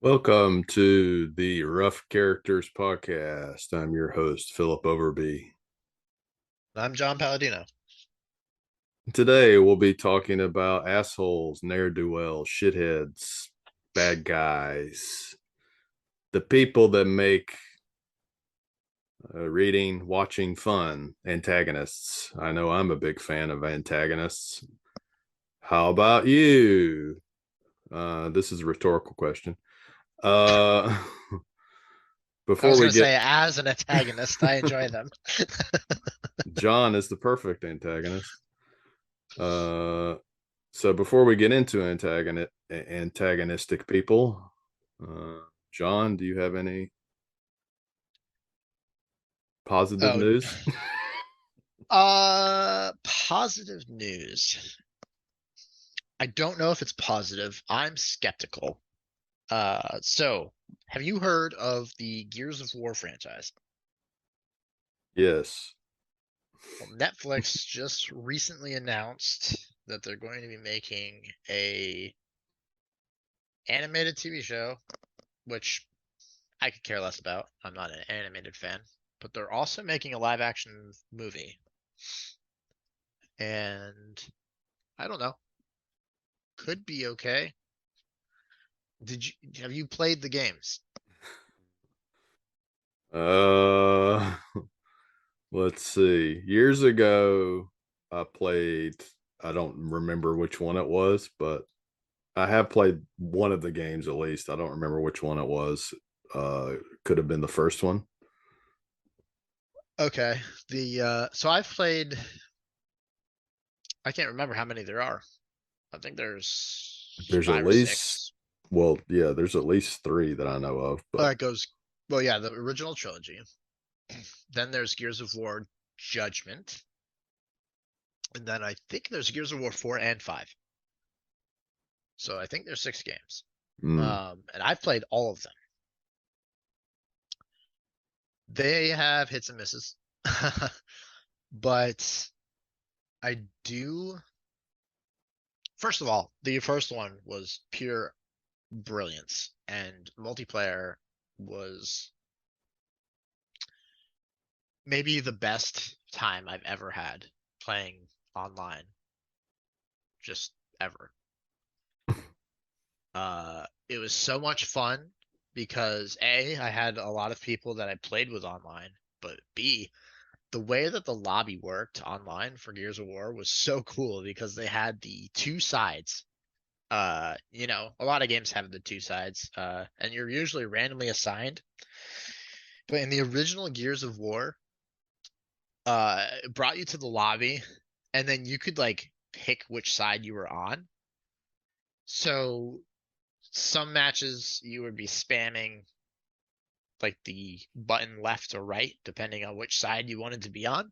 Welcome to the Rough Characters Podcast. I'm your host, Philip Overby. I'm John Palladino. Today we'll be talking about assholes, ne'er-do-wells, shitheads, bad guys, the people that make reading, watching fun, antagonists. I know I'm a big fan of antagonists. How about you? This is a rhetorical question. Uh, I before was we going to get, say, as an antagonist, I enjoy them. John is the perfect antagonist. Uh, so before we get into antagonistic people, uh, John, do you have any positive Oh, news? positive news. I don't know if it's positive. I'm skeptical. So have you heard of the Gears of War franchise? Yes. Well, Netflix just recently announced that they're going to be making a animated TV show, which I could care less about. I'm not an animated fan, but they're also making a live action movie. And I don't know, could be okay. Did you have you played the games? Uh, let's see. Years ago, I played, I don't remember which one it was, but I have played one of the games at least. I don't remember which one it was. Could have been the first one. Okay. The so I've played, I can't remember how many there are. I think there's There's at five or least, six. well, yeah, there's at least three that I know of, but It goes, well, yeah, the original trilogy. Then there's Gears of War Judgment. And then I think there's Gears of War 4 and 5. So I think there's six games. mm, And I've played all of them. They have hits and misses. But I do, first of all, the first one was pure brilliance, and multiplayer was maybe the best time I've ever had playing online, just ever. It was so much fun because A, I had a lot of people that I played with online, but B, the way that the lobby worked online for Gears of War was so cool because they had the two sides. A lot of games have the two sides, and you're usually randomly assigned. But in the original Gears of War, it brought you to the lobby, and then you could like pick which side you were on. So some matches you would be spamming like the button left or right, depending on which side you wanted to be on.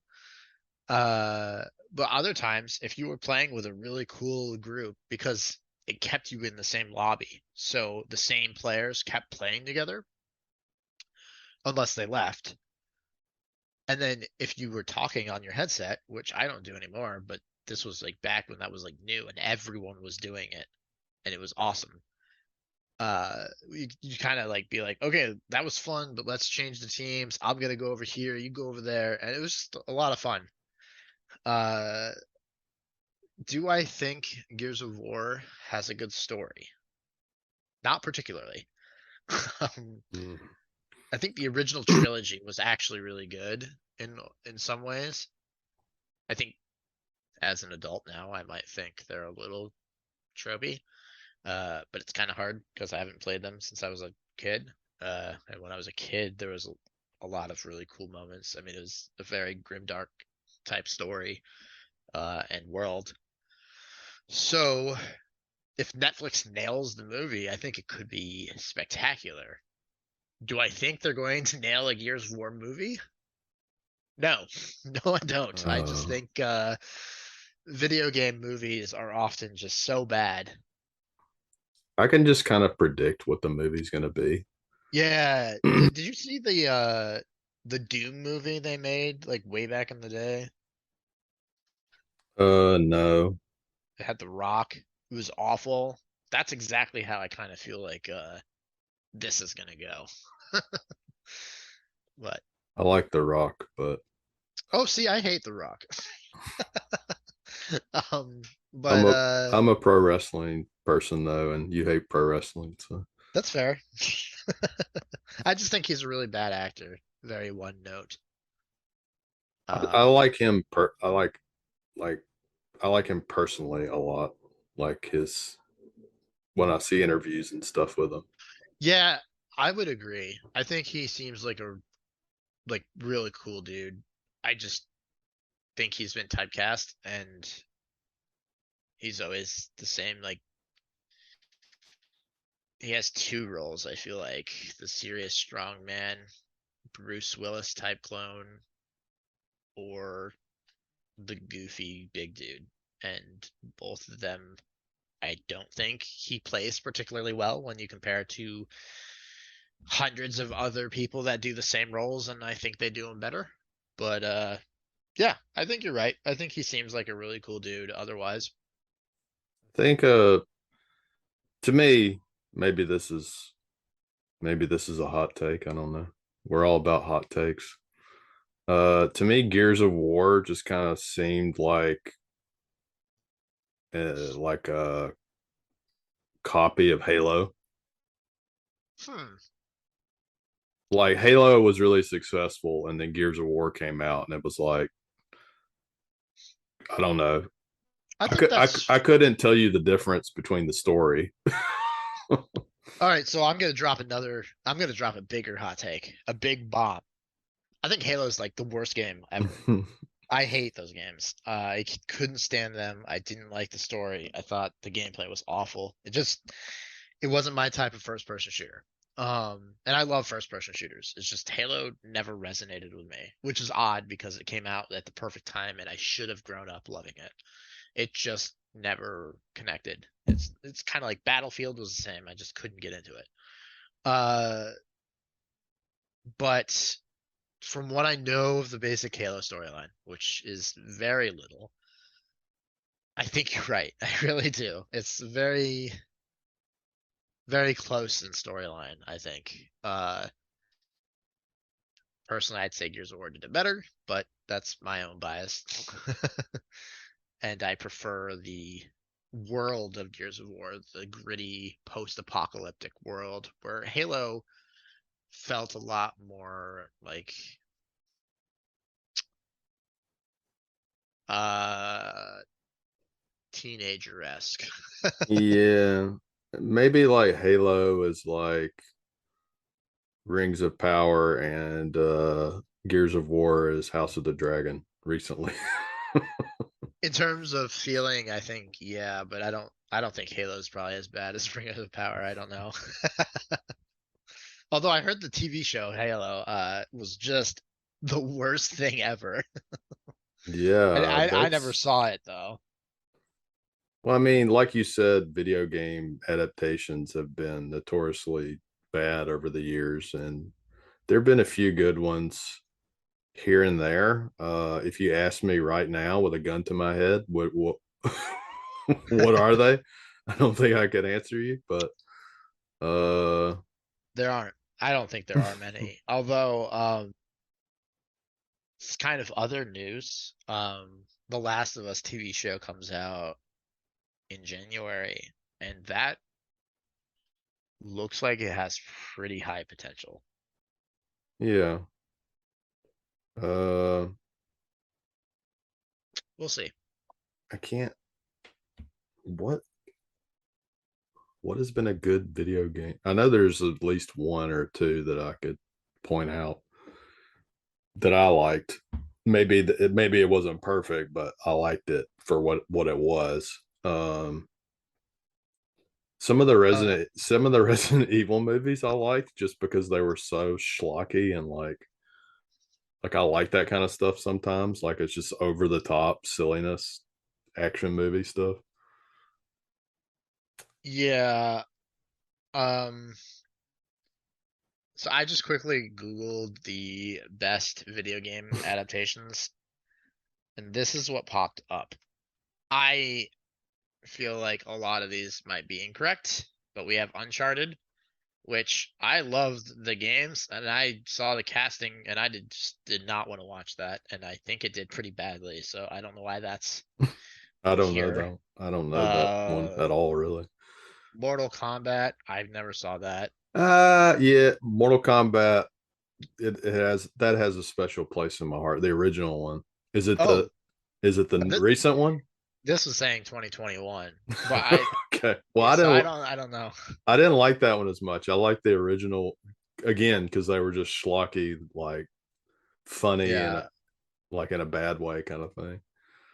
But other times, if you were playing with a really cool group, because it kept you in the same lobby, so the same players kept playing together unless they left. And then if you were talking on your headset, which I don't do anymore, but this was like back when that was like new and everyone was doing it and it was awesome. You kind of like be like, okay, that was fun, but let's change the teams. I'm gonna go over here, you go over there, and it was just a lot of fun. Uh, do I think Gears of War has a good story? Not particularly. Um, mm. I think the original trilogy was actually really good in some ways. I think as an adult now, I might think they're a little tropey. But it's kind of hard because I haven't played them since I was a kid. And when I was a kid, there was a lot of really cool moments. I mean, it was a very grimdark type story and world. So if Netflix nails the movie, I think it could be spectacular. Do I think they're going to nail a Gears of War movie? No, no, I don't. I just uh, think video game movies are often just so bad. I can just kind of predict what the movie's going to be. Yeah, did you see the Doom movie they made like way back in the day? No. It had The Rock. It was awful. That's exactly how I kind of feel like this is gonna go. But I like The Rock, but oh, see, I hate The Rock. Um, I'm but a I'm a pro wrestling person though, and you hate pro wrestling, so that's fair. I just think he's a really bad actor. Very one note. I Um, like him. Like I like him personally a lot. Like his when I see interviews and stuff with him. yeah, I would agree. I think he seems like a really cool dude. I just think he's been typecast and he's always the same. Like he has two roles, I feel like. The serious strong man, Bruce Willis type clone, or the goofy big dude. And both of them I don't think he plays particularly well when you compare it to hundreds of other people that do the same roles, and I think they do them better. But yeah, I think you're right. I think he seems like a really cool dude otherwise. I think to me, maybe this is maybe this is a hot take. I don't know. We're all about hot takes. To me, Gears of War just kind of seemed like a copy of Halo. Hmm. Like Halo was really successful, and then Gears of War came out, and it was like I don't know. I think I that's couldn't tell you the difference between the story. all right. So I'm gonna drop a bigger hot take, a big bomb. I think Halo's like the worst game ever. I hate those games. Couldn't stand them. I didn't like the story. I thought the gameplay was awful. It wasn't my type of first person shooter. And I love first person shooters. It's just Halo never resonated with me, which is odd because it came out at the perfect time and I should have grown up loving it. It just never connected. It's kind of like Battlefield was the same. I just couldn't get into it. Uh, but from what I know of the basic Halo storyline, which is very little, I think you're right. I really do. It's very close in storyline, I think. Personally, I'd say Gears of War did it better, but that's my own bias. And I prefer the world of Gears of War, the gritty post-apocalyptic world, where Halo felt a lot more like uh teenager-esque. Yeah, maybe like Halo is like Rings of Power, and Gears of War is House of the Dragon recently. In terms of feeling, I think yeah, but I don't think Halo's probably as bad as Ring of Power. I don't know. Although I heard the TV show Halo was just the worst thing ever. I, Yeah, I I never that's saw it though. well, I mean, like you said, video game adaptations have been notoriously bad over the years, and there have been a few good ones here and there. If you ask me right now with a gun to my head, what what are they? I don't think I could answer you, but uh There aren't. I don't think there are many. Although it's kind of other news. The Last of Us TV show comes out in January, and that looks like it has pretty high potential. yeah. Uh We'll see. I can't what what has been a good video game? I know there's at least one or two that I could point out that I liked. Maybe it wasn't perfect, but I liked it for what it was. Uh, Some of the Resident Evil movies I liked just because they were so schlocky and like I like that kind of stuff sometimes. Like it's just over the top silliness, action movie stuff. yeah. Um, so I just quickly Googled the best video game adaptations, and this is what popped up. I feel like a lot of these might be incorrect, but we have Uncharted, which I loved the games and I saw the casting and I just did not want to watch that and I think it did pretty badly. So I don't know why that's I don't know here. though. I don't know that one Uh, at all, really. Mortal Kombat, I never saw that. Yeah, Mortal Kombat. It has that has a special place in my heart. The original one. Is it the Oh, is it the th recent one? this was saying 2021, but I Okay. Well, yeah, so I don't know. I didn't like that one as much. I like the original again because they were just schlocky, like funny and Yeah, like in a bad way kind of thing.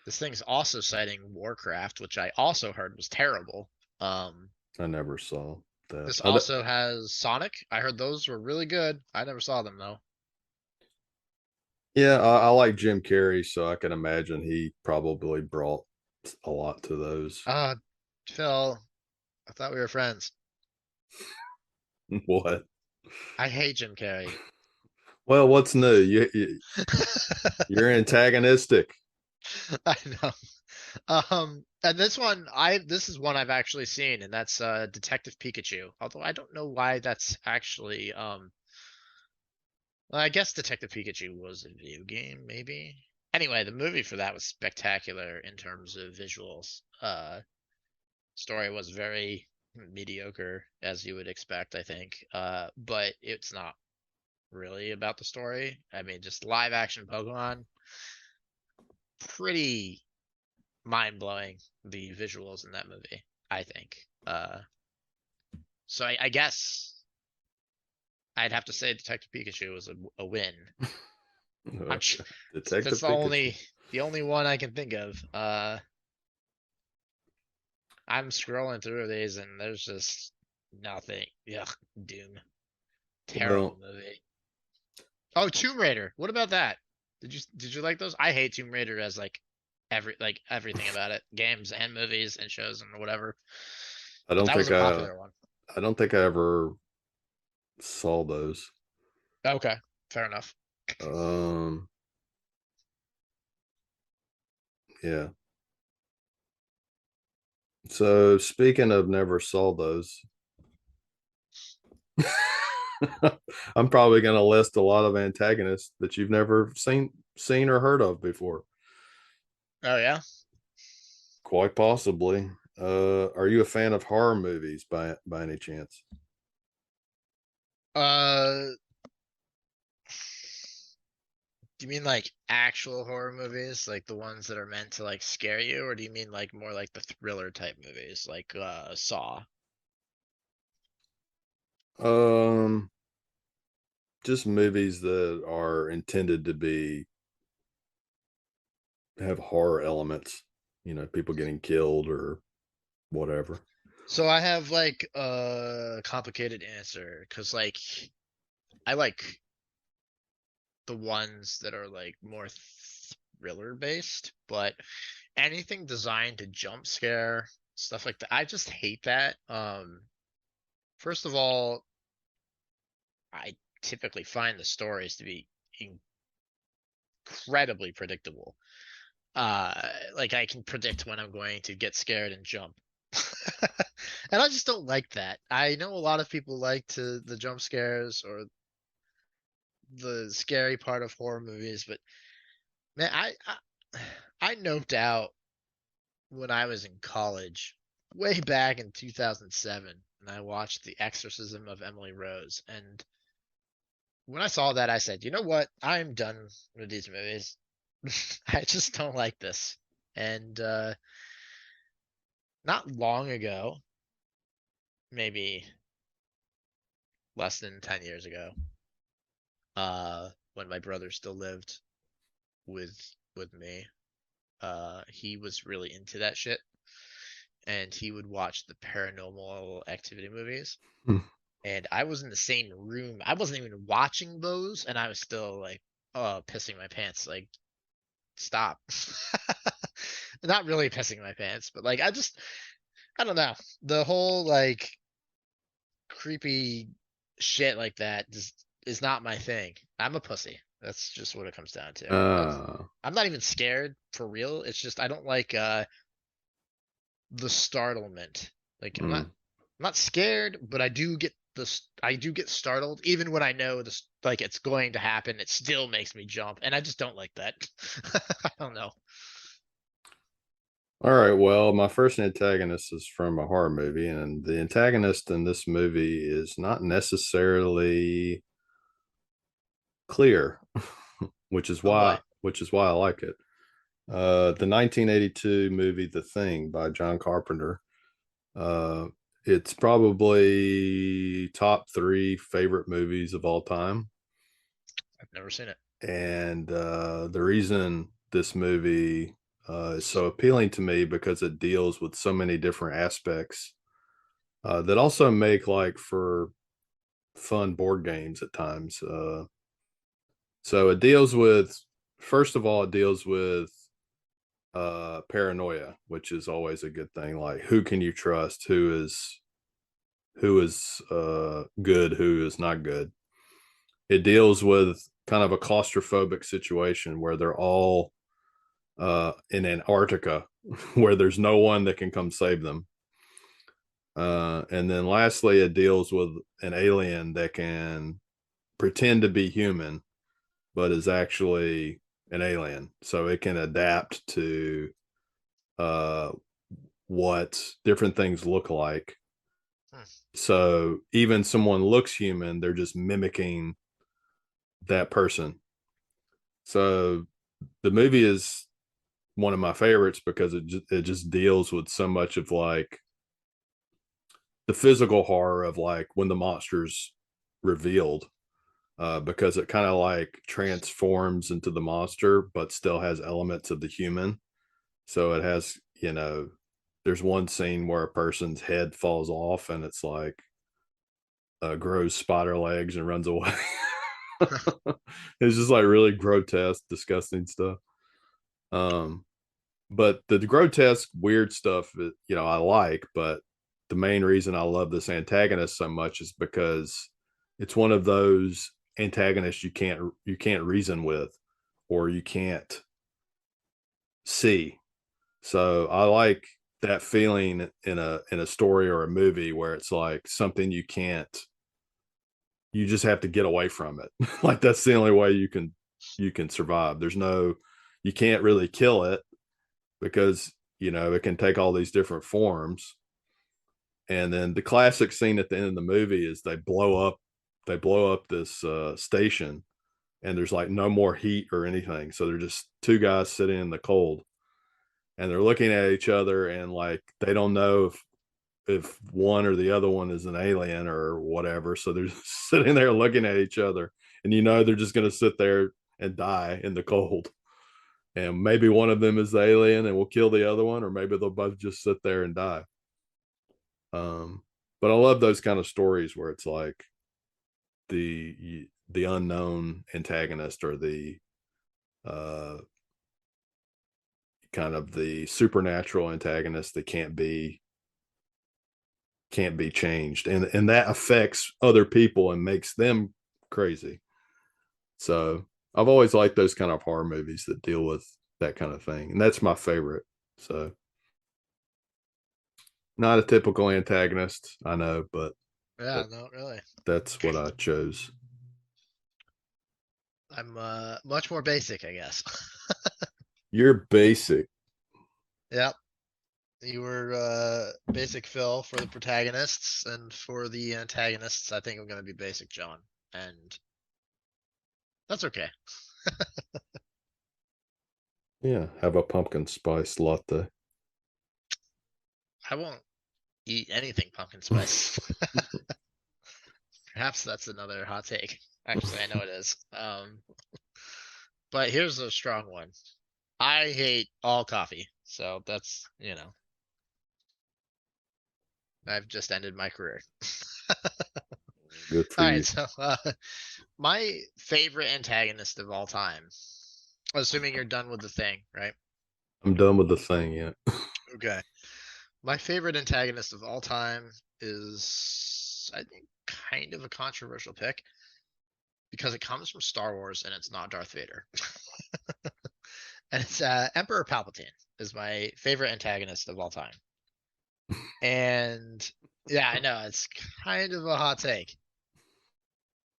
this thing's also citing Warcraft, which I also heard was terrible. Um, I never saw that. this also has Sonic. I heard those were really good. I never saw them though. Yeah, I like Jim Carrey, so I can imagine he probably brought a lot to those. Phil, I thought we were friends. What? I hate Jim Carrey. Well, what's new? You're antagonistic. I know. And this is one I've actually seen, and that's Detective Pikachu. Although I don't know why that's actually well, I guess Detective Pikachu was a video game, maybe. Anyway, the movie for that was spectacular in terms of visuals. Story was very mediocre, as you would expect, I think. But it's not really about the story. I mean, just live action Pokemon, pretty mind blowing the visuals in that movie, I think. So I guess I'd have to say Detective Pikachu was a win. I'm sh- Okay. that's Detective Pikachu. the only one I can think of. I'm scrolling through these and there's just nothing. Ugh, Doom. Terrible Well, movie. Oh, Tomb Raider. What about that? Did you like those? I hate Tomb Raider as like everything about it, games and movies and shows and whatever. I But don't that was think a popular one. I don't think I ever saw those. Okay, fair enough. Um, yeah. So speaking of never saw those, I'm probably going to list a lot of antagonists that you've never seen or heard of before. Oh yeah. Quite possibly. Are you a fan of horror movies by any chance? Uh, do you mean like actual horror movies, like the ones that are meant to like scare you, or do you mean like more like the thriller type movies, like Saw? Um, just movies that are intended to be have horror elements. You know, people getting killed or whatever. So I have like a complicated answer because like I like the ones that are like more thriller based, but anything designed to jump scare, stuff like that, I just hate that. First of all, I typically find the stories to be incredibly predictable. Like I can predict when I'm going to get scared and jump. And I just don't like that. I know a lot of people like to the jump scares or the scary part of horror movies, but man, I noped out when I was in college, way back in 2007, and I watched The Exorcism of Emily Rose. And when I saw that, I said, you know what? I'm done with these movies. I just don't like this. And not long ago, maybe less than 10 years ago, when my brother still lived with me, he was really into that shit. And he would watch the paranormal activity movies. And I was in the same room. I wasn't even watching those, and I was still like, oh, pissing my pants. Like, stop. Not really pissing my pants, but like, I don't know. The whole like creepy shit like that just is not my thing. I'm a pussy. That's just what it comes down to. Uh, I'm not even scared for real. It's just I don't like the startlement. Like I'm mm, not scared, but I do get I do get startled even when I know this like it's going to happen. It still makes me jump, and I just don't like that. I don't know. All right. Well, my first antagonist is from a horror movie, and the antagonist in this movie is not necessarily clear, Oh boy. which is why I like it. The 1982 movie The Thing by John Carpenter. Uh, it's probably top three favorite movies of all time. I've never seen it. And the reason this movie is so appealing to me because it deals with so many different aspects that also make like for fun board games at times. So it deals with, first of all, it deals with paranoia, which is always a good thing. Like who can you trust? Who is good? Who is not good? It deals with kind of a claustrophobic situation where they're all in Antarctica, where there's no one that can come save them. And then lastly, it deals with an alien that can pretend to be human, but is actually an alien. So it can adapt to uh, what different things look like. Hmm. So even someone looks human, they're just mimicking that person. So the movie is one of my favorites because it just deals with so much of like the physical horror of like when the monster's revealed, because it kind of like transforms into the monster but still has elements of the human. So it has, there's one scene where a person's head falls off and it's like grows spider legs and runs away. It's just like really grotesque, disgusting stuff. um but the grotesque weird stuff, I like, but the main reason I love this antagonist so much is because it's one of those antagonists you can't reason with, or you can't see. So I like that feeling in a story or a movie where it's like something you just have to get away from it. Like that's the only way you can survive. You can't really kill it because it can take all these different forms. And then the classic scene at the end of the movie is they blow up this station, and there's like no more heat or anything, so they're just two guys sitting in the cold, and they're looking at each other, and like they don't know if one or the other one is an alien or whatever, so they're just sitting there looking at each other, and they're just going to sit there and die in the cold. And maybe one of them is the alien and will kill the other one, or maybe they'll both just sit there and die. um but I love those kind of stories where it's like the unknown antagonist, or the uh kind of the supernatural antagonist that can't be changed, and that affects other people and makes them crazy. So I've always liked those kind of horror movies that deal with that kind of thing, and that's my favorite. So not a typical antagonist, I know, but Yeah, that, no, really. that's what I chose. I'm much more basic, I guess. You're basic. Yep. You were basic Phil for the protagonists, and for the antagonists, I think I'm gonna be basic John, and that's okay. Yeah, have a pumpkin spice latte. I won't eat anything pumpkin spice. Perhaps that's another hot take. Actually, I know it is. But here's a strong one. I hate all coffee, so that's. I've just ended my career. Good for All right, you. so my favorite antagonist of all time. Assuming you're done with the thing, right? I'm done with the thing yet. Okay. My favorite antagonist of all time is, I think, kind of a controversial pick because it comes from Star Wars and it's not Darth Vader. And it's Emperor Palpatine is my favorite antagonist of all time. And Yeah, I know it's kind of a hot take,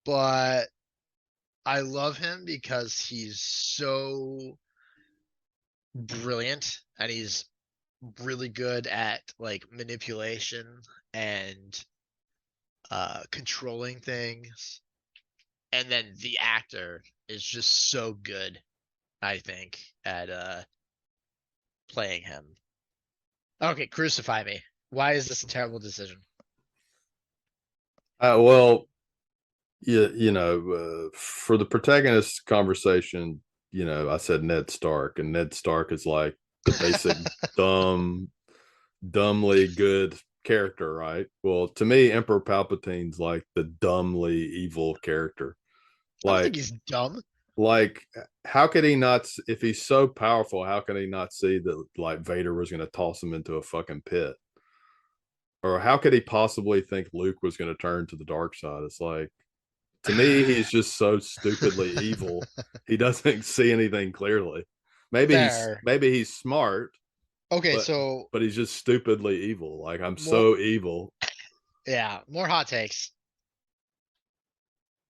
but I love him because he's so brilliant and he's really good at like manipulation and controlling things. And then the actor is just so good, I think, at playing him. Okay, crucify me. Why is this a terrible decision? Well, for the protagonist conversation, I said Ned Stark, and Ned Stark is like the basic dumb, dumbly good character, right? Well, to me, Emperor Palpatine's like the dumbly evil character. I don't think Like, he's dumb. like, how could he not? If he's so powerful, how can he not see that like Vader was going to toss him into a fucking pit? Or how could he possibly think Luke was going to turn to the dark side? It's like, to me, he's just so stupidly evil. He doesn't see anything clearly. Fair. Maybe he's smart, Okay, but so he's just stupidly evil. Like, I'm more, so evil. yeah, more hot takes.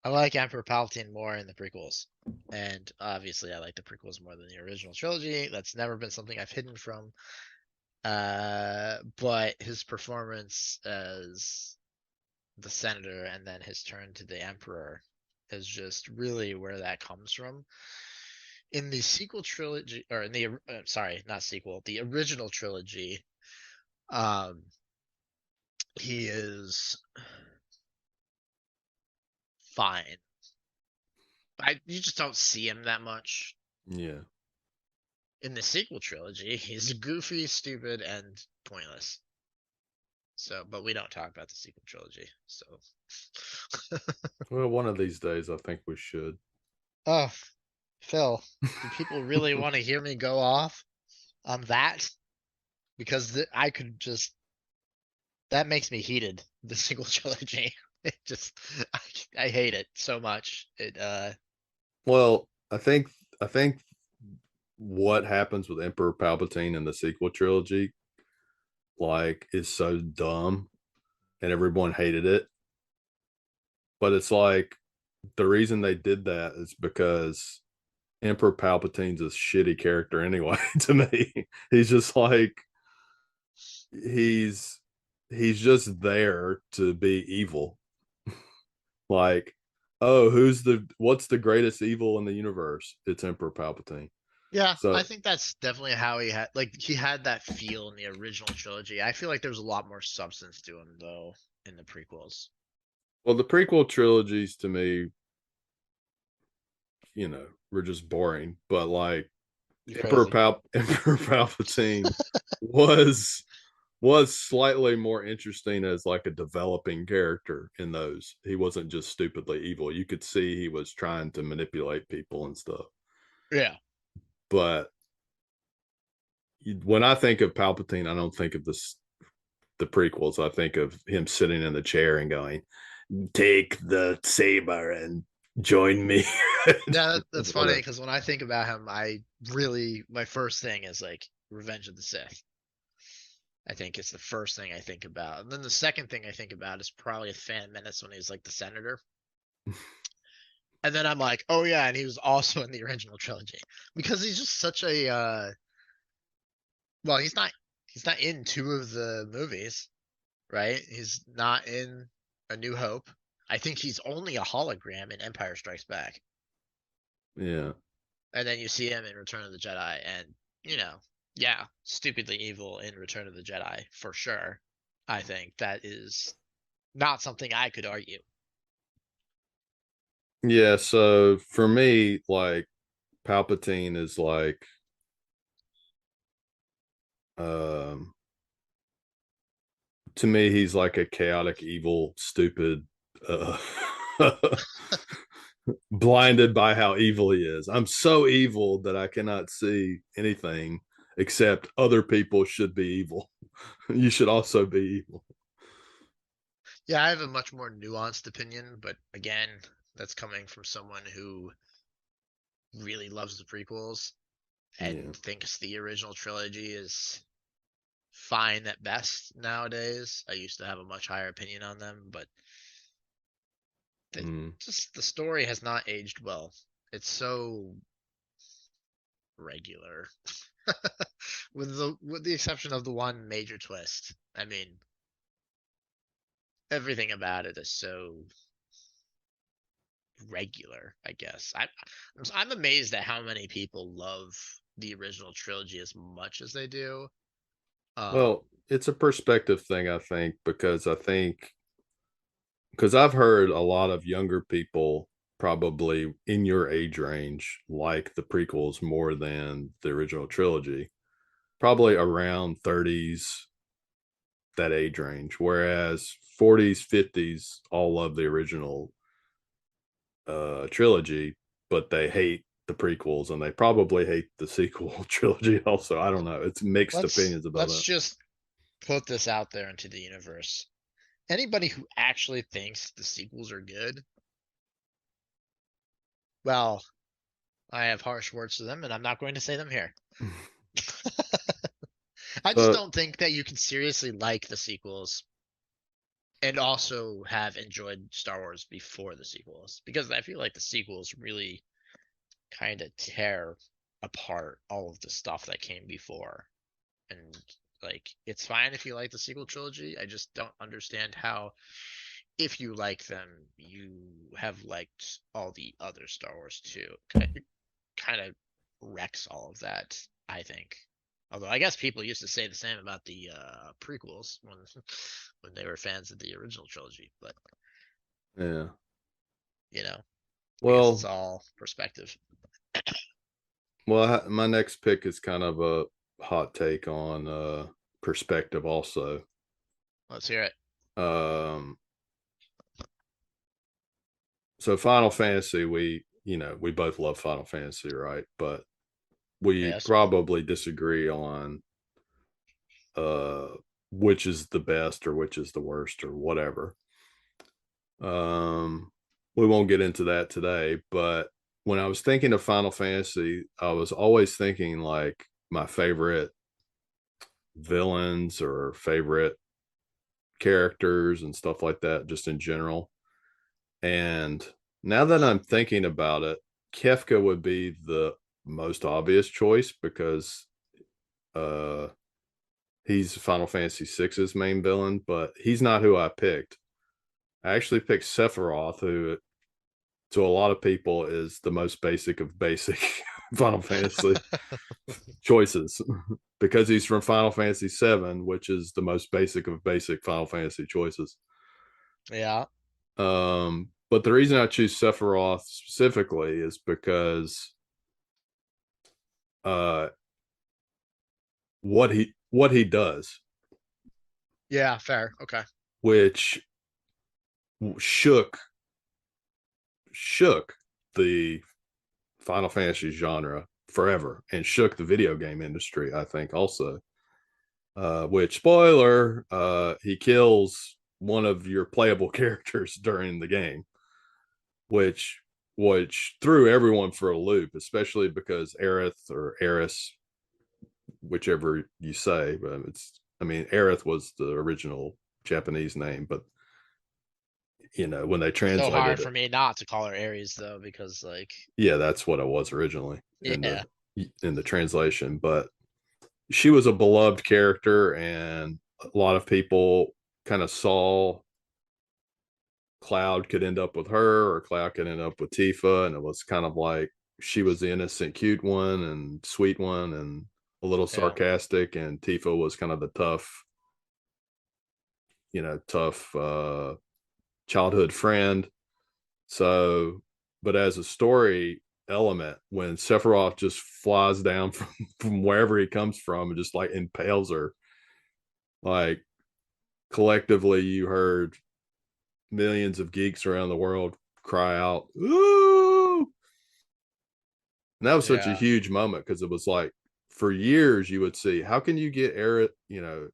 I like Emperor Palpatine more in the prequels. And obviously I like the prequels more than the original trilogy. That's never been something I've hidden from. But his performance as the senator and then his turn to the emperor is just really where that comes from. In the sequel trilogy, or in the sorry, not sequel, the original trilogy, um, he is fine. You just don't see him that much. Yeah. In the sequel trilogy, he's goofy, stupid, and pointless. So, but we don't talk about the sequel trilogy. So, Well, one of these days, I think we should. oh, Phil, do people really want to hear me go off on that? Because I could just that makes me heated. The sequel trilogy, it just I hate it so much. It Well, I think what happens with Emperor Palpatine in the sequel trilogy, like, is so dumb, and everyone hated it. But it's like the reason they did that is because Emperor Palpatine's a shitty character anyway. To me, he's just like he's he's just there to be evil. Like, oh, what's the greatest evil in the universe? It's Emperor Palpatine. yeah, I So, think that's definitely how he had that feel in the original trilogy. I feel like there's a lot more substance to him though in the prequels. well, the prequel trilogies to me, were just boring. But like You crazy. Emperor Palpatine was slightly more interesting as like a developing character in those. He wasn't just stupidly evil. You could see he was trying to manipulate people and stuff. Yeah. But when I think of Palpatine, I don't think of the prequels. I think of him sitting in the chair and going, "Take the saber and join me." Yeah, that's funny Whatever. because when I think about him, my first thing is like Revenge of the Sith. I think it's the first thing I think about. And then the second thing I think about is probably a Phantom Menace when he's like the senator. And then I'm like, oh yeah, and he was also in the original trilogy. Because he's just such a well, he's not in two of the movies, right? He's not in A New Hope. I think he's only a hologram in Empire Strikes Back. Yeah. And then you see him in Return of the Jedi, and yeah, stupidly evil in Return of the Jedi for sure. I think that is not something I could argue. Yeah. So for me, like, Palpatine is like, um, to me, he's like a chaotic, evil, stupid, uh, blinded by how evil he is. I'm so evil that I cannot see anything except other people should be evil. You should also be evil. Yeah, I have a much more nuanced opinion, but again, that's coming from someone who really loves the prequels and Yeah. thinks the original trilogy is fine at best nowadays. I used to have a much higher opinion on them, but they, Mm. just the story has not aged well. It's so regular, with the exception of the one major twist. I mean, everything about it is so regular, I guess. I'm amazed at how many people love the original trilogy as much as they do. Um, Well, it's a perspective thing, I think, because I've heard a lot of younger people, probably in your age range, like the prequels more than the original trilogy, probably around 30s, that age range, whereas 40s, 50s all love the original trilogy, but they hate the prequels and they probably hate the sequel trilogy also. I don't know. It's mixed let's opinions about let's that. just put this out there into the universe. Anybody who actually thinks the sequels are good, well, I have harsh words to them, and I'm not going to say them here. I just So don't think that you can seriously like the sequels and also have enjoyed Star Wars before the sequels, because I feel like the sequels really kind of tear apart all of the stuff that came before. And like, it's fine if you like the sequel trilogy. I just don't understand how, if you like them, you have liked all the other Star Wars too. It kind of wrecks all of that, I think. Although I guess people used to say the same about the prequels when when they were fans of the original trilogy, but yeah. you know, I guess it's Well, all perspective. my next pick is kind of a hot take on perspective also. Let's hear it. Um so Final Fantasy, we both love Final Fantasy, right? But we Yes. probably disagree on uh which is the best or which is the worst or whatever. Um we won't get into that today, but when I was thinking of Final Fantasy, I was always thinking like my favorite villains or favorite characters and stuff like that, just in general. And now that I'm thinking about it, Kefka would be the most obvious choice because uh he's Final Fantasy VI's main villain, but he's not who I picked. I actually picked Sephiroth, who to a lot of people is the most basic of basic Final Fantasy choices because he's from Final Fantasy VII, which is the most basic of basic Final Fantasy choices. Yeah. But the reason I choose Sephiroth specifically is because uh, what he does, Yeah, fair. Okay. which shook shook the Final Fantasy genre forever and shook the video game industry, I think, also. Which spoiler, he kills one of your playable characters during the game, which threw everyone for a loop, especially because Aerith or Eris, whichever you say, but Aerith was the original Japanese name, but when they So hard translated for it, me not to call her Aries though, because like, yeah, that's what it was originally yeah, in the translation. But she was a beloved character, and a lot of people kind of saw Cloud could end up with her or Cloud could end up with Tifa, and it was kind of like she was the innocent, cute one and sweet one, and a little yeah. sarcastic, and Tifa was kind of the tough childhood friend. So, but as a story element, when Sephiroth just flies down from wherever he comes from and just like impales her, like collectively, you heard millions of geeks around the world cry out, "Ooh!" And that was such a Yeah. huge moment because it was like for years you would see how can you get Aerith,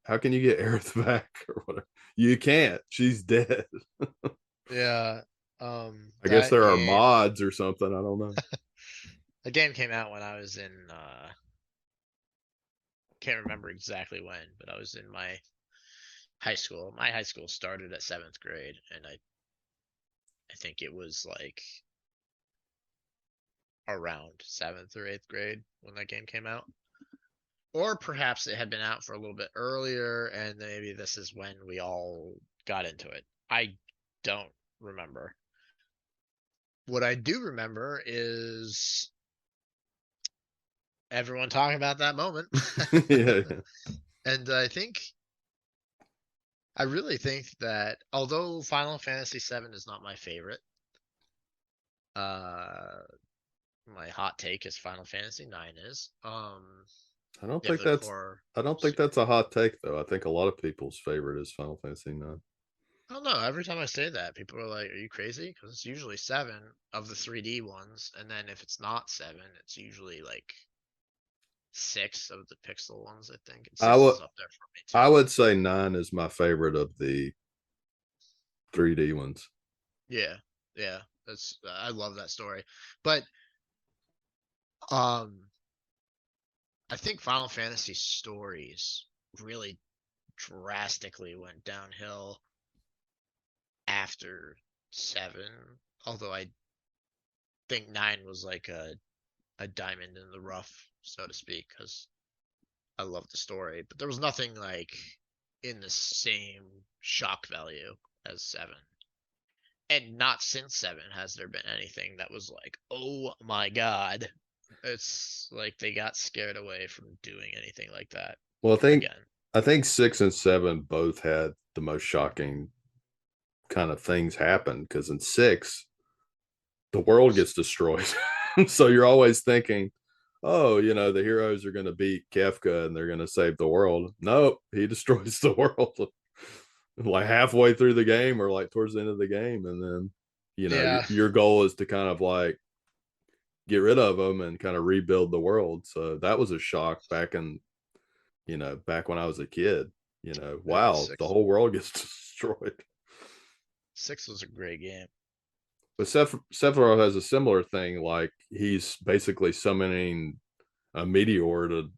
how can you get Aerith back or whatever. You can't. She's dead. Yeah. I guess That there are game mods or something. I don't know. the game came out when I was in can't remember exactly when, but I was in my high school. My high school started at seventh grade, and I think it was like around seventh or eighth grade when that game came out. Or perhaps it had been out for a little bit earlier, and maybe this is when we all got into it. I don't remember. What I do remember is everyone talking about that moment. Yeah, And I really think that although Final Fantasy VII is not my favorite, uh, my hot take is Final Fantasy IX is. I don't You have think the that's core. I don't think that's a hot take though. I think a lot of people's favorite is Final Fantasy 9. I don't know. Every time I say that, people are like, "Are you crazy?" Because it's usually seven of the 3D ones, and then if it's not seven, it's usually like six of the pixel ones. I think, and I six would is up there for me I too. would say 9 is my favorite of the 3D ones. Yeah, yeah. That's I love that story, but um, I think Final Fantasy stories really drastically went downhill after seven. Although I think nine was like a diamond in the rough, so to speak, because I love the story, but there was nothing like in the same shock value as seven. And not since seven has there been anything that was like, oh my god. It's like they got scared away from doing anything like that Well, again. I think 6 and 7 both had the most shocking kind of things happen because in 6 the world gets destroyed. So you're always thinking, oh, the heroes are going to beat Kefka and they're going to save the world. Nope, he destroys the world like halfway through the game or like towards the end of the game. And then, Yeah, your goal is to kind of like get rid of them and kind of rebuild the world. So that was a shock back when I was a kid. yeah. Wow, the whole world gets destroyed. Six was a great game. But Sephiroth has a similar thing. Like he's basically summoning a meteor to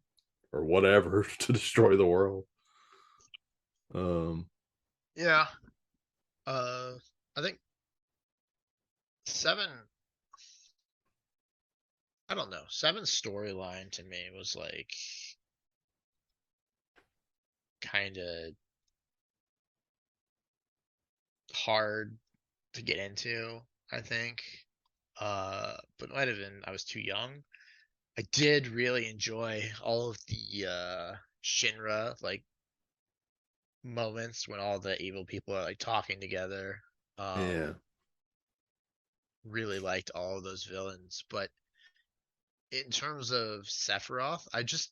or whatever to destroy the world. Um, Yeah. Uh, I think seven. I don't know. Seven's storyline to me was like kind of hard to get into. I think. But it might have been I was too young. I did really enjoy all of the Shinra like moments when all the evil people are like talking together. yeah. Really liked all of those villains, but in terms of Sephiroth, I just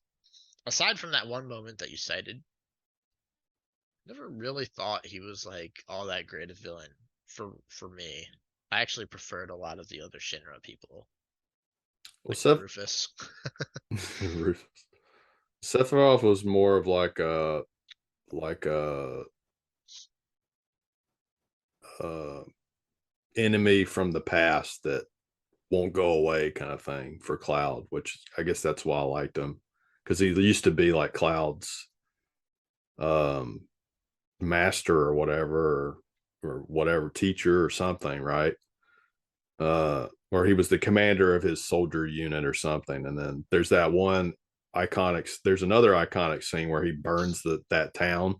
aside from that one moment that you cited, never really thought he was like all that great a villain for me. I actually preferred a lot of the other Shinra people, Well, like Rufus. Sephiroth was more of like a uh, enemy from the past that won't go away kind of thing for Cloud, which I guess that's why I liked him because he used to be like Cloud's um, master or whatever teacher or something, right? Or he was the commander of his soldier unit or something. And then there's there's another iconic scene where he burns that town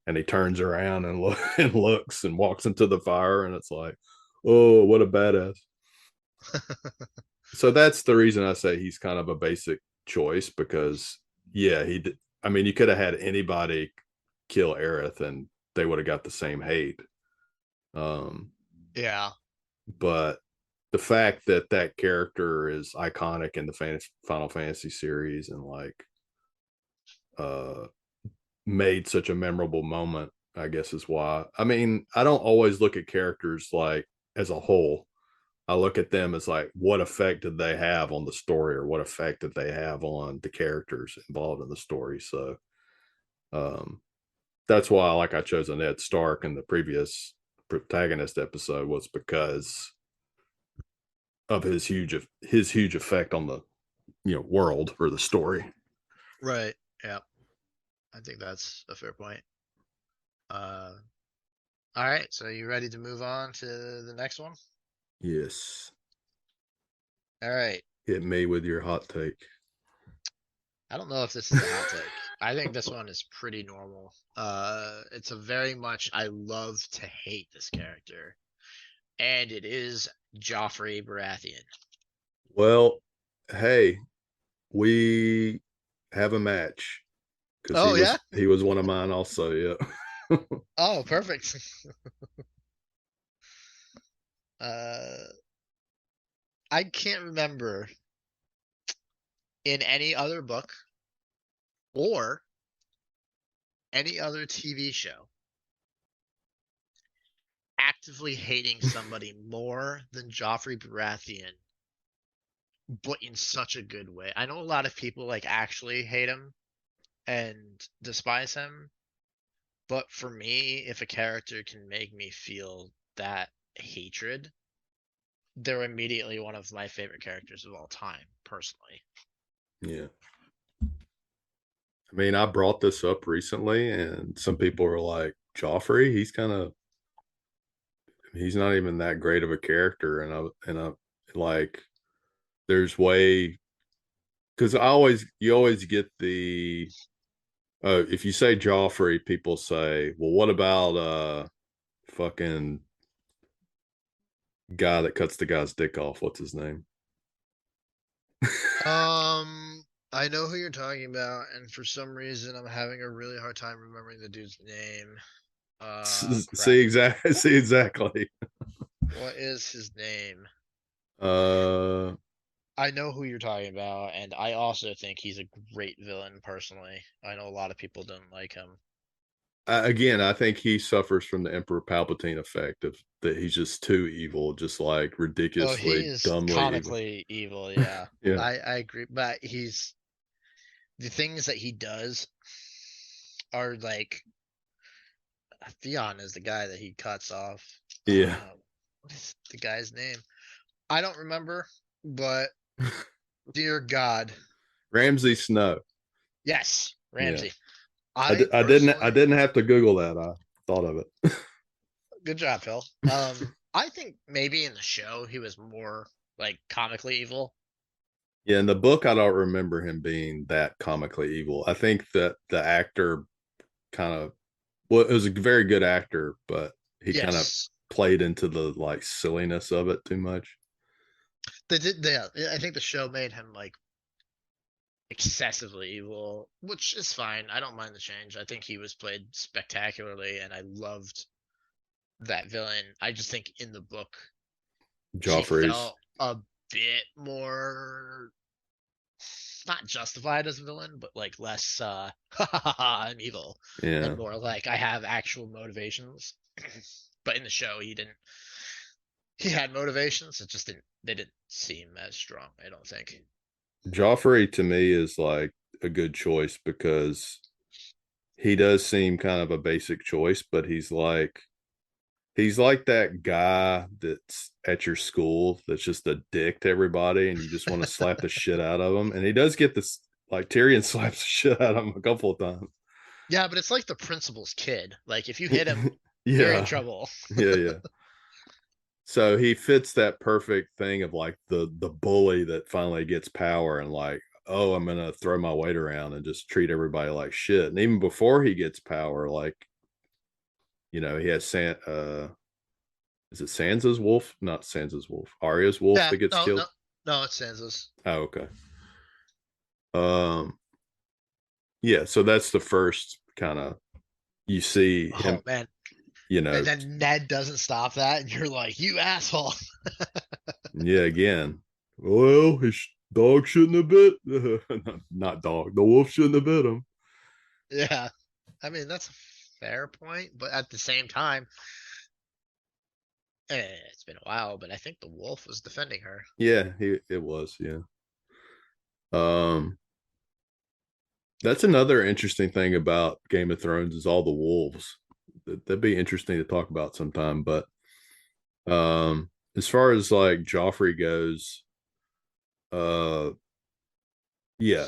and he turns around and looks and walks into the fire and it's like, oh, what a badass. So that's the reason I say he's kind of a basic choice because yeah, he did. I mean, you could have had anybody kill Aerith and they would have got the same hate. Um, Yeah, but the fact that that character is iconic in the Final Fantasy series and like uh made such a memorable moment, I guess is why. I mean, I don't always look at characters like as a whole. I look at them as like what effect did they have on the story or what effect did they have on the characters involved in the story. So um that's why like I chose a Ned Stark in the previous protagonist episode was because of his huge effect on the world or the story. right. Yeah. I think that's a fair point. Uh, all right, so you ready to move on to the next one? Yes. All right. Hit me with your hot take. I don't know if this is a hot take. I think this one is pretty normal. It's a very much I love to hate this character, and it is Joffrey Baratheon. Well, hey, we have a match because he Oh yeah? was he was one of mine also. Yeah. Oh, perfect. Uh, I can't remember in any other book or any other TV show actively hating somebody more than Joffrey Baratheon, but in such a good way. I know a lot of people like actually hate him and despise him, but for me, if a character can make me feel that hatred, they're immediately one of my favorite characters of all time, personally. Yeah. I mean, I brought this up recently, and some people were like, "Joffrey, he's not even that great of a character." And I like, there's way because you always get the if you say Joffrey, people say, "Well, what about fucking guy that cuts the guy's dick off? What's his name?" Um, I know who you're talking about, and for some reason, I'm having a really hard time remembering the dude's name. See Crap. exactly. See exactly. What is his name? Uh, I know who you're talking about, and I also think he's a great villain personally. I know a lot of people don't like him. again, I think he suffers from the Emperor Palpatine effect of that he's just too evil, just like Oh, he ridiculously, is dumbly evil. comically evil, yeah. Yeah, I agree, but he's the things that he does are like Theon is the guy that he cuts off. yeah. What is the guy's name? I don't remember, but dear God, Ramsay Snow. yes, Yeah, Ramsey. I I personally, didn't have to Google that. I thought of it. good job, Phil. I think maybe in the show he was more like comically evil. Yeah, in the book, I don't remember him being that comically evil. I think that the actor kind of, well, it was a very good actor, but he kind of Yes, played into the like silliness of it too much. they did. Yeah, I think the show made him like excessively evil, which is fine. I don't mind the change. I think he was played spectacularly, and I loved that villain. I just think in the book he Joffrey's, felt a bit more not justified as a villain, but like less I'm evil and yeah. more like I have actual motivations. But in the show he had motivations, it just didn't they didn't seem as strong, I don't think. Joffrey to me is like a good choice because he does seem kind of a basic choice, but he's like that guy that's at your school that's just a dick to everybody and you just want to slap the shit out of him. And he does get this like Tyrion slaps the shit out of him a couple of times. Yeah, but it's like the principal's kid. Like if you hit him, you're in Yeah. trouble. Yeah, yeah. So he fits that perfect thing of like the bully that finally gets power and like, oh, I'm gonna throw my weight around and just treat everybody like shit. And even before he gets power, like, he has is it Sansa's wolf? Not Sansa's wolf. Arya's wolf Yeah, that gets no, no, killed. no, it's Sansa's. Oh, okay. Um, yeah, so that's the first kind of you see Oh him, man. you And know, then Ned doesn't stop that, and you're like, you asshole. yeah, again. Well, his dog shouldn't have bit not dog. The wolf shouldn't have bit him. Yeah. I mean, that's a fair point, but at the same time, it's been a while, but I think the wolf was defending her. Yeah, it was, yeah. Um that's another interesting thing about Game of Thrones is all the wolves. That'd be interesting to talk about sometime, but as far as like Joffrey goes, uh yeah,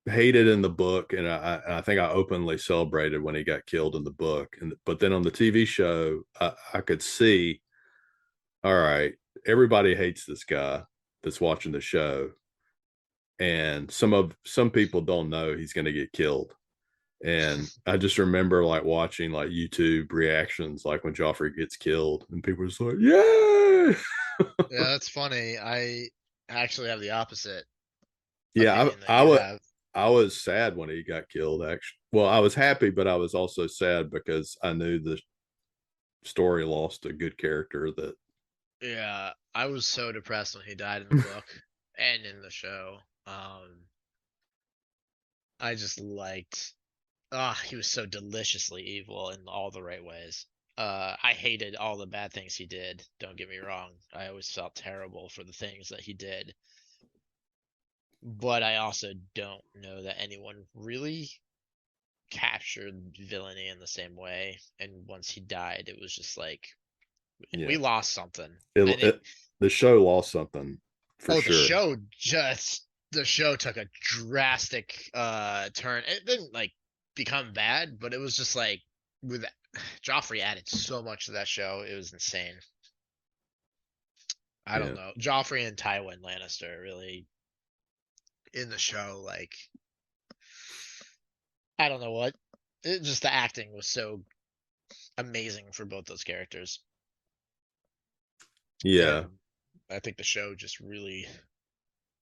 hated in the book, and I think I openly celebrated when he got killed in the book. And but then on the TV show, I could see, all right, everybody hates this guy that's watching the show, and some people don't know he's going to get killed. And I just remember like watching like YouTube reactions, like when Joffrey gets killed, and people are just like, "Yay!" Yeah, that's funny. I actually have the opposite Yeah, opinion that you have. I was sad when he got killed. Actually, well, I was happy, but I was also sad because I knew the story lost a good character. That Yeah, I was so depressed when he died in the book and in the show. I just liked he was so deliciously evil in all the right ways. I hated all the bad things he did. Don't get me wrong. I always felt terrible for the things that he did. But I also don't know that anyone really captured villainy in the same way. And once he died, it was just like yeah, we lost something. it, And it it the show lost something for oh sure. the show took a drastic turn. It didn't like become bad, but it was just like with Joffrey added so much to that show. It was insane. I don't Yeah, know. Joffrey and Tywin Lannister really in the show, like I don't know what. Just the acting was so amazing for both those characters. yeah, And I think the show just really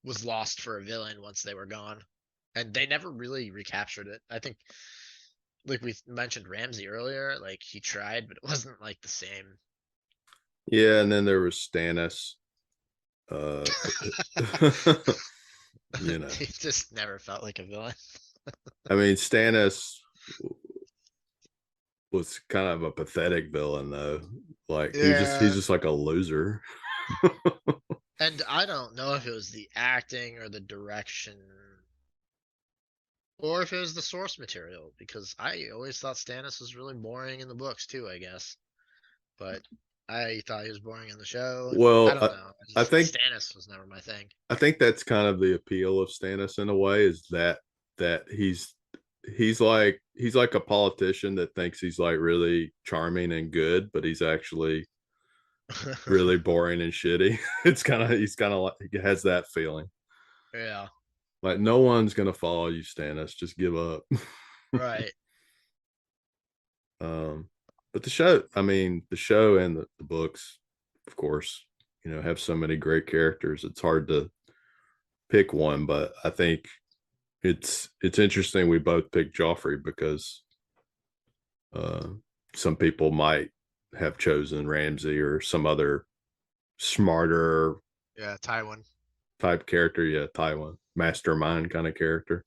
was lost for a villain once they were gone. And they never really recaptured it. I think like we mentioned Ramsey earlier, like he tried, but it wasn't like the same. yeah. And then there was Stannis. Uh, you know, He just never felt like a villain. I mean, Stannis was kind of a pathetic villain, though. Like he's Yeah. just like a loser. And I don't know if it was the acting or the direction or if it was the source material because I always thought Stannis was really boring in the books too, I guess. But I thought he was boring in the show and I Well, don't know. I think Stannis was never my thing. I think that's kind of the appeal of Stannis in a way, is that he's like a politician that thinks he's like really charming and good, but he's actually really boring and shitty. It's kind of he's kind of like he has that feeling. Yeah, Like no one's gonna follow you, Stannis. Just give up. right. um, but the show, I mean, the show and the books, of course, have so many great characters. It's hard to pick one, but I think it's interesting we both picked Joffrey because uh, some people might have chosen Ramsey or some other smarter Yeah, Tywin. type character. Yeah, Tywin, mastermind kind of character.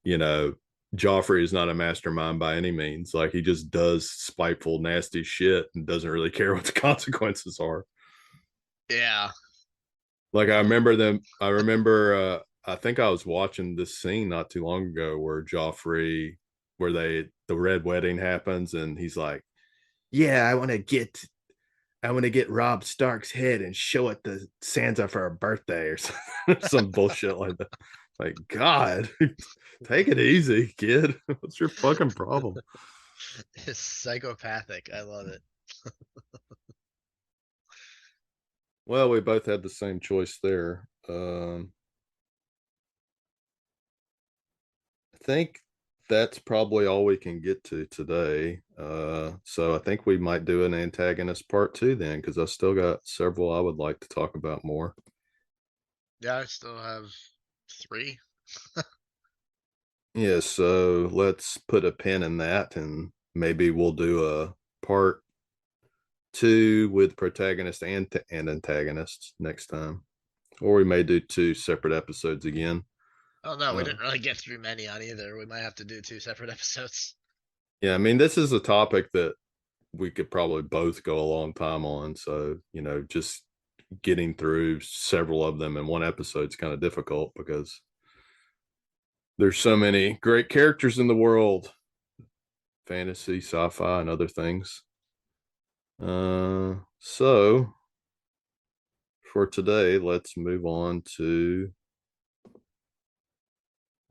You know, Joffrey is not a mastermind by any means. Like he just does spiteful, nasty shit and doesn't really care what the consequences are. Yeah. Like I remember them. I remember. I think I was watching this scene not too long ago where Joffrey, where the red wedding happens, and he's like, "Yeah, I want to get Rob Stark's head and show it to Sansa for her birthday or some bullshit like that." Like, God, take it easy, kid. What's your fucking problem? It's psychopathic. I love it. Well, we both had the same choice there. I think that's probably all we can get to today. So I think we might do an antagonist part two then, because I still got several I would like to talk about more. Yeah, I still have three. Yeah, so let's put a pin in that, and maybe we'll do a part two with protagonist and antagonists next time, or we may do two separate episodes again. Oh no, we Uh, didn't really get through many on either. We might have to do two separate episodes. yeah, I mean, this is a topic that we could probably both go a long time on. So, just getting through several of them in one episode is kind of difficult because there's so many great characters in the world, fantasy, sci-fi, and other things. So for today, let's move on to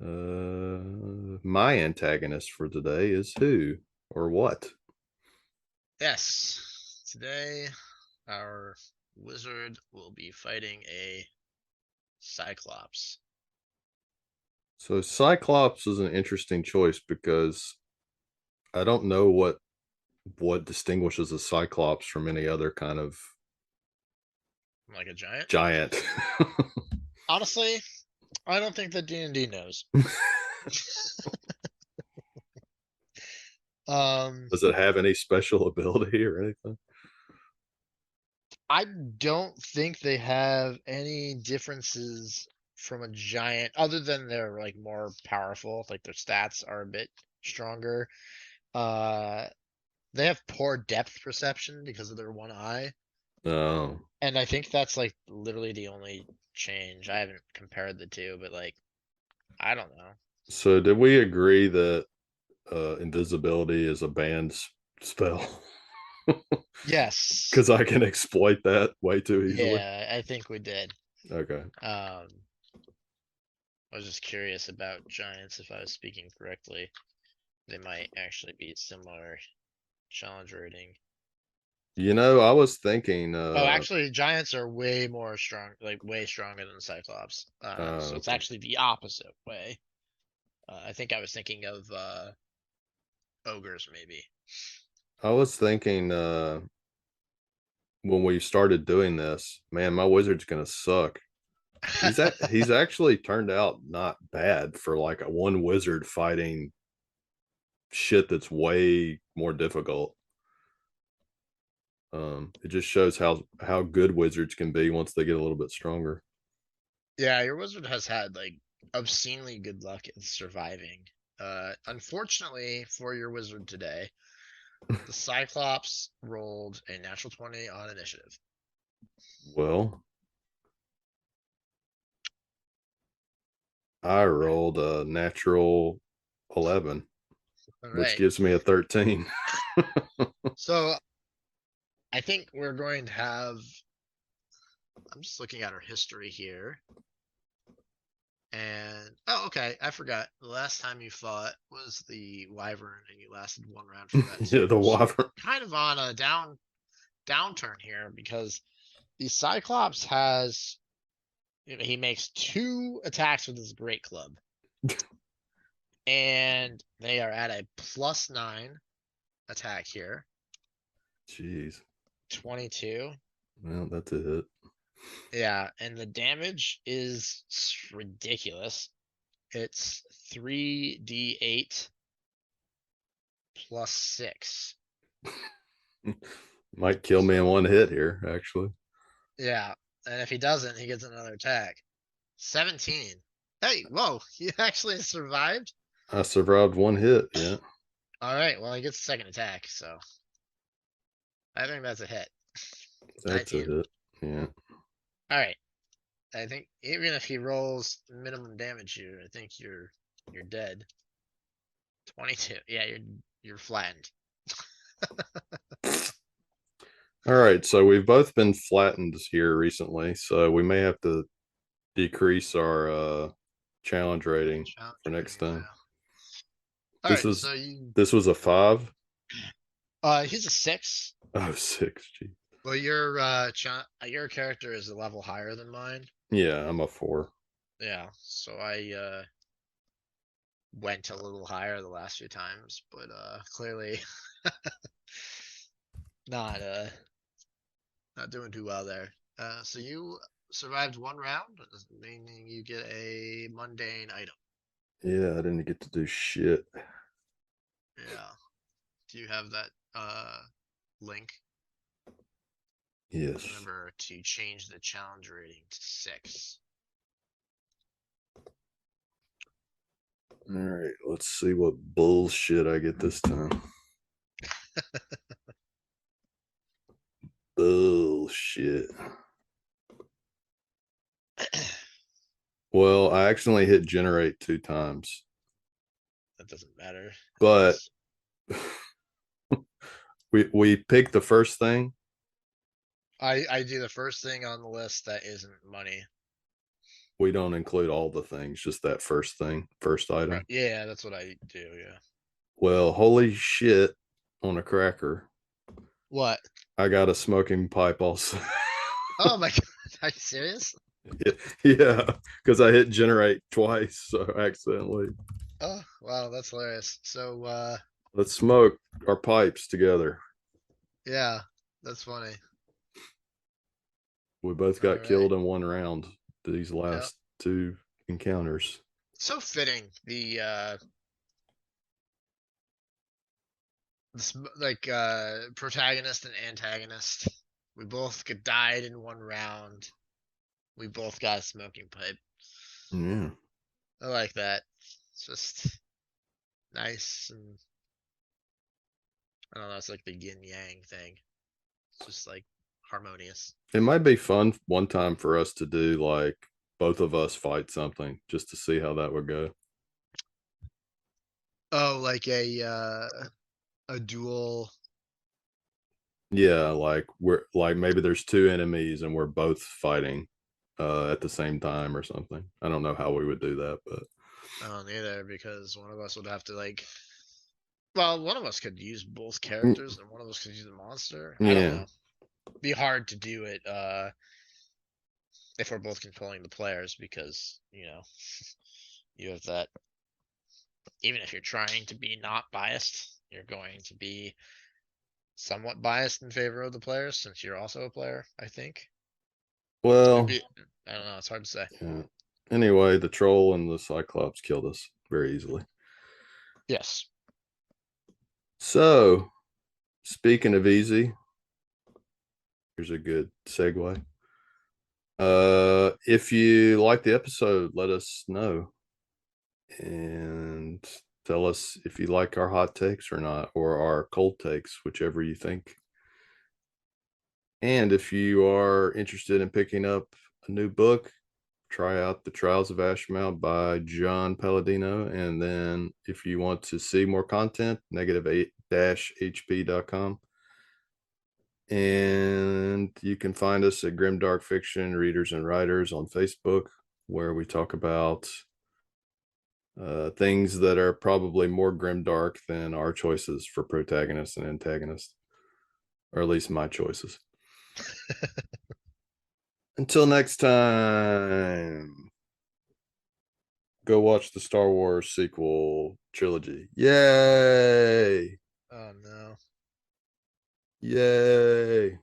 My antagonist for today is who or what? Yes. Today, our wizard will be fighting a Cyclops. So Cyclops is an interesting choice because I don't know what distinguishes a Cyclops from any other kind of Like a giant? giant. Honestly, I don't think that D&D knows. Um, Does it have any special ability or anything? I don't think they have any differences from a giant other than they're like more powerful, like their stats are a bit stronger. Uh, they have poor depth perception because of their one eye. No. And I think that's like literally the only change. I haven't compared the two, but like I don't know. So did we agree that invisibility is a banned spell? Yes. Because I can exploit that way too easily. Yeah, I think we did. Okay. Um, I was just curious about giants if I was speaking correctly. They might actually be similar challenge rating. I was thinking, Oh, actually, giants are way more strong, like way stronger than Cyclops. So it's okay. actually the opposite way. I think I was thinking of ogres, maybe. I was thinking when we started doing this, man, my wizard's gonna suck. He's actually turned out not bad for like a one wizard fighting shit that's way more difficult. It just shows how good wizards can be once they get a little bit stronger. Yeah, your wizard has had like obscenely good luck in surviving. Unfortunately for your wizard today, the Cyclops rolled a natural 20 on initiative. Well, I rolled a natural 11, All which right. gives me a 13. So I think we're going to have. I'm just looking at our history here. And oh, okay, I forgot. The last time you fought was the Wyvern, and you lasted one round for that. So Yeah, the you're wyvern. kind of on a downturn here because the Cyclops has he makes two attacks with his great club, and they are at a +9 attack here. Jeez. 22. Well, that's a hit. Yeah, and the damage is ridiculous. It's 3d8 +6. Might kill me in So one hit here, actually. yeah, and if he doesn't, he gets another attack. 17. Hey, whoa, he actually survived. I survived one hit. Yeah, All right, well, he gets a second attack, so I think that's a hit. that's a 19. hit. Yeah. All right. I think even if he rolls minimum damage here, I think you're dead. 22. Yeah, you're flattened. All right. So we've both been flattened here recently. So we may have to decrease our challenge rating Challenge for next rating. time. All This right, is so you this was a 5. he's a 6. Oh, 6. Gee. Well, your character is a level higher than mine. Yeah, I'm a 4. Yeah, so I went a little higher the last few times, but clearly not not doing too well there. So you survived one round, meaning you get a mundane item. Yeah, I didn't get to do shit. Yeah. Do you have that link? Yes. Remember to change the challenge rating to 6. All right. Let's see what bullshit I get this time. Bullshit. Well, I accidentally hit generate 2 times, That doesn't matter. but It's we picked the first thing. I do the first thing on the list that isn't money. We don't include all the things, just that first thing, first Right. item. Yeah, that's what I do. Yeah. Well, holy shit on a cracker. What? I got a smoking pipe also. Oh my God. Are you serious? Yeah, because I hit generate twice, so accidentally. Oh, wow, that's hilarious. So, Let's smoke our pipes together. yeah, that's funny. We both All got right. killed in one round these Yep. last two encounters. So fitting. Like protagonist and antagonist. We both get died in one round. We both got a smoking pipe. Yeah. I like that. It's just nice and I don't know, it's like the yin yang thing. It's just like harmonious. It might be fun one time for us to do like both of us fight something just to see how that would go. Oh, like a duel. Yeah, like we're like maybe there's two enemies and we're both fighting at the same time or something. I don't know how we would do that, but I don't either because one of us would have to like. Well, one of us could use both mm, characters and one of us could use the monster. I don't yeah. know. Be hard to do it if we're both controlling the players because you have that. Even if you're trying to be not biased, you're going to be somewhat biased in favor of the players since you're also a player. I think it'd Well, be. I don't know. It's hard to say. yeah. Anyway, the troll and the cyclops killed us very easily. Yes. So, speaking of easy, here's a good segue. If you like the episode, let us know and tell us if you like our hot takes or not, or our cold takes, whichever you think. And if you are interested in picking up a new book, try out The Trials of Ashmount by John Palladino. And then if you want to see more content, negative8-hp.com. And you can find us at Grimdark Fiction Readers and Writers on Facebook, where we talk about things that are probably more grimdark than our choices for protagonists and antagonists, or at least my choices. Until next time, go watch the Star Wars sequel trilogy. Yay! Oh no. Yay!